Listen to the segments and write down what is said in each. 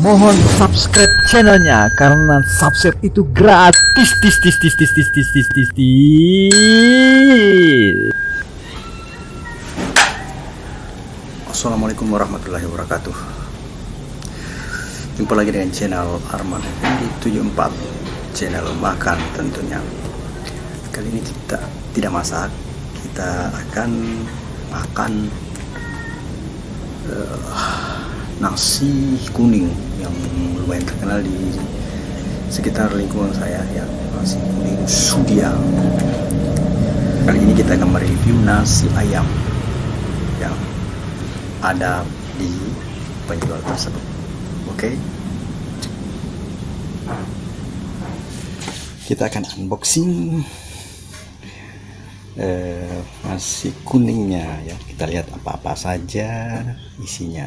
Mohon subscribe channelnya karena subscribe itu gratis. Assalamualaikum warahmatullahi wabarakatuh. Jumpa lagi dengan channel Arman Effendi 74, channel makan tentunya. Kali ini kita tidak masak, kita akan makan nasi kuning yang lumayan terkenal di sekitar lingkungan saya, ya, nasi kuning Sudia. Kali ini kita akan mereview nasi ayam yang ada di penjual tersebut. Oke, kita akan unboxing nasi kuningnya, ya. Kita lihat apa-apa saja isinya.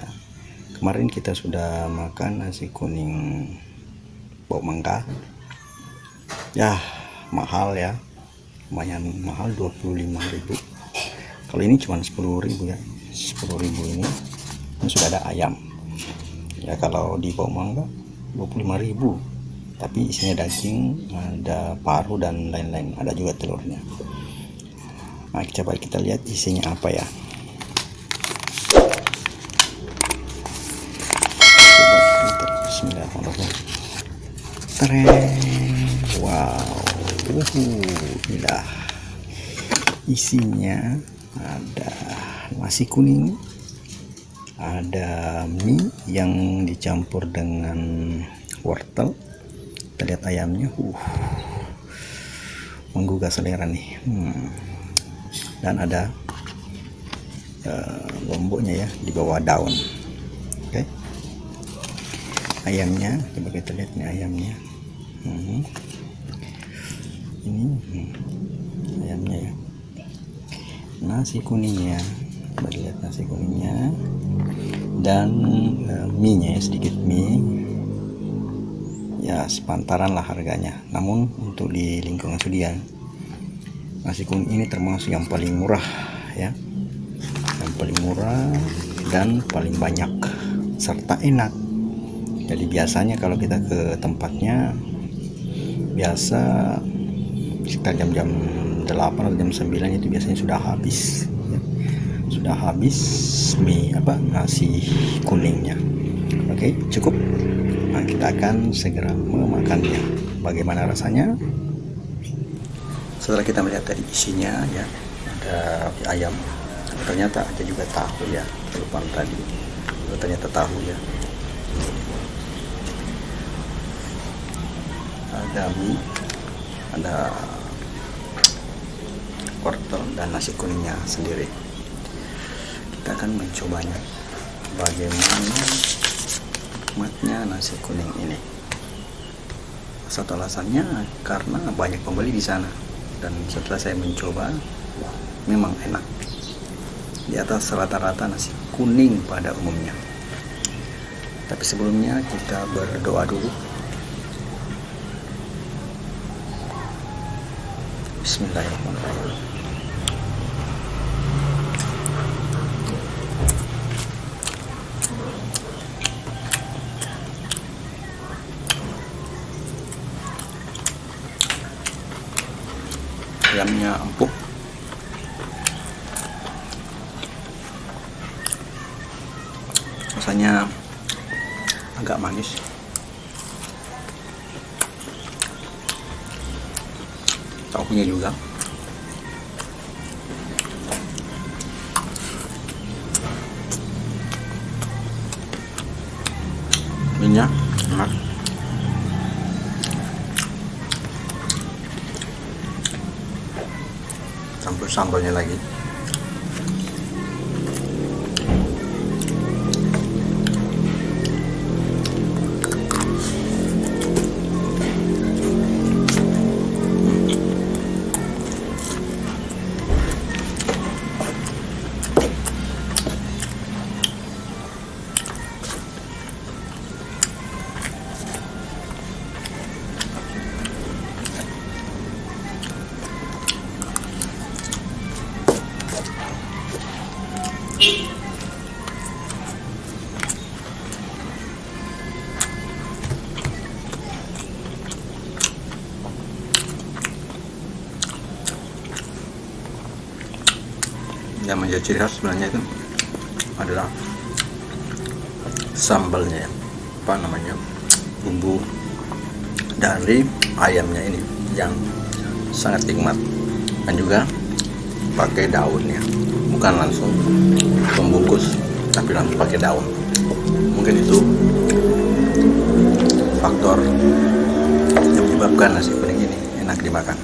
Kemarin kita sudah makan nasi kuning bau mangga, ya, mahal, ya, lumayan mahal, 25.000. Kalau ini cuma 10.000, ya, 10.000 ini sudah ada ayam, ya. Kalau di bau mangga 25.000, tapi isinya daging, ada paru dan lain-lain, ada juga telurnya. Nah, coba kita lihat isinya apa, ya. Bismillahirrahmanirrahim. Wow, inilah isinya. Ada nasi kuning, ada mie yang dicampur dengan wortel. Kita lihat ayamnya, menggugah selera nih. Dan ada lomboknya, ya, di bawah daun. Oke. Ayamnya, coba kita lihat nih ayamnya. Ini ayamnya, ya. Nasi kuningnya, coba lihat nasi kuningnya. Dan mie-nya, ya, sedikit mie. Ya, sepantaran lah harganya. Namun untuk di lingkungan Sudia, nasi kuning ini termasuk yang paling murah, ya, yang paling murah dan paling banyak serta enak. Jadi biasanya kalau kita ke tempatnya, biasa sekitar jam-jam 8 atau jam 9 itu biasanya sudah habis, ya. Sudah habis nasi kuningnya. Oke, cukup. Nah, kita akan segera memakannya. Bagaimana rasanya? Setelah kita melihat tadi isinya, ya, ada ayam, ternyata ada juga tahu, ya, lupa tadi, ternyata tahu, ya, ada mie, ada wortel dan nasi kuningnya sendiri. Kita akan mencobanya, bagaimana nikmatnya nasi kuning ini. Satu alasannya karena banyak pembeli di sana. Dan setelah saya mencoba, memang enak, di atas rata-rata nasi kuning pada umumnya. Tapi sebelumnya kita berdoa dulu. Bismillahirrahmanirrahim. Ayamnya empuk, rasanya agak manis. Tahunya juga minyak enak. Campur sambalnya lagi. Yang menjadi ciri khas sebenarnya itu adalah sambalnya ya, apa namanya, bumbu dari ayamnya ini yang sangat nikmat, dan juga pakai daun ya, bukan langsung pembungkus tapi langsung pakai daun. Mungkin itu faktor yang menyebabkan nasi kuning ini enak dimakan.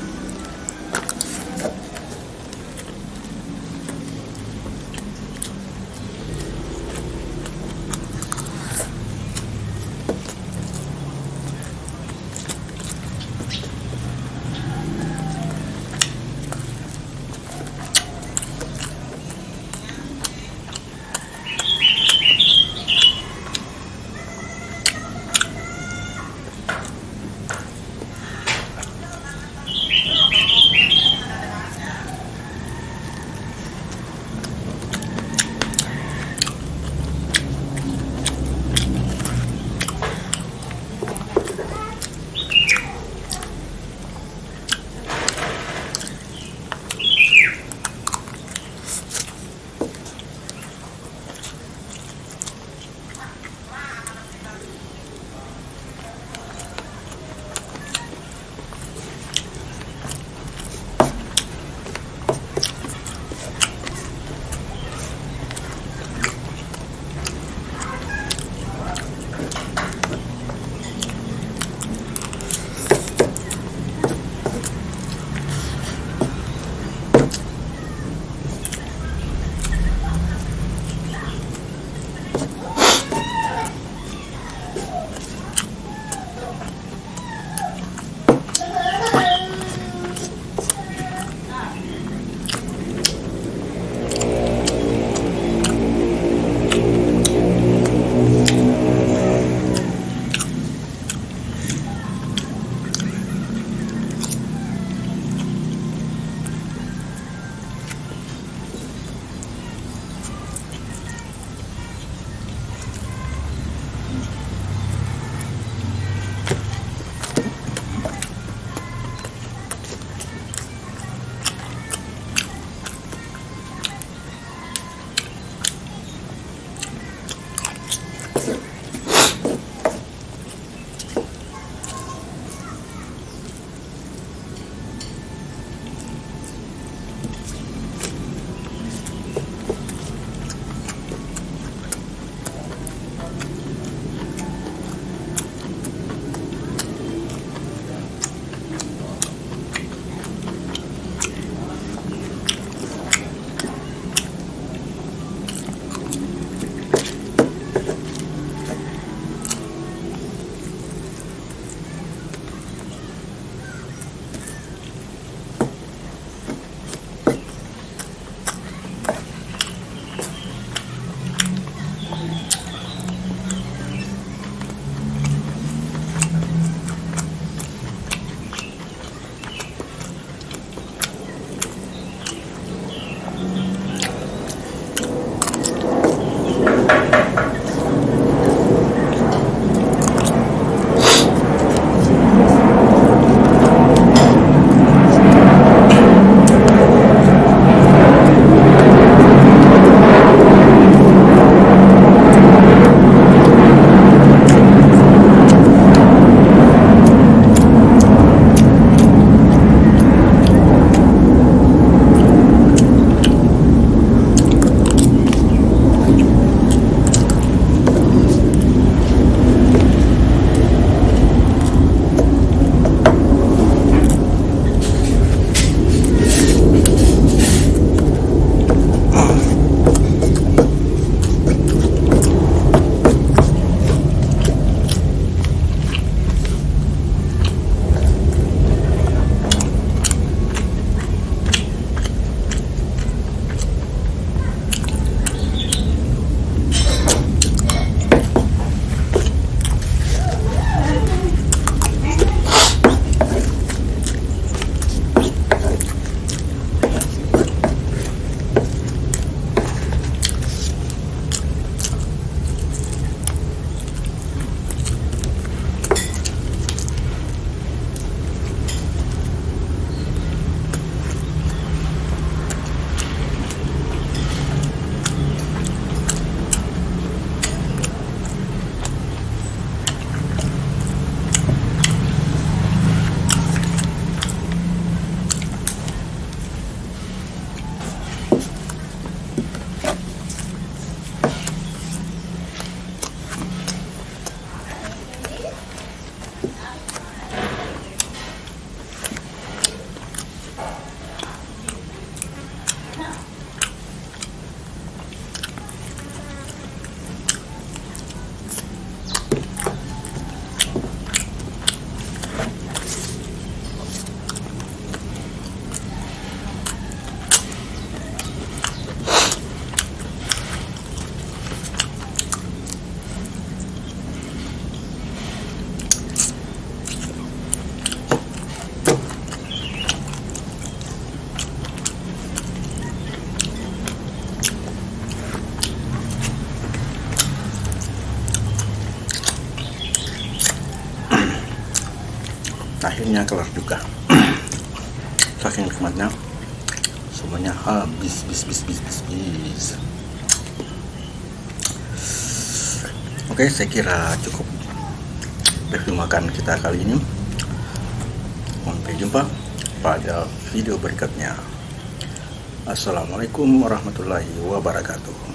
Akhirnya kelar juga. Saking nikmatnya, semuanya habis, bis. Oke, saya kira cukup review makan kita kali ini. Sampai jumpa pada video berikutnya. Assalamualaikum warahmatullahi wabarakatuh.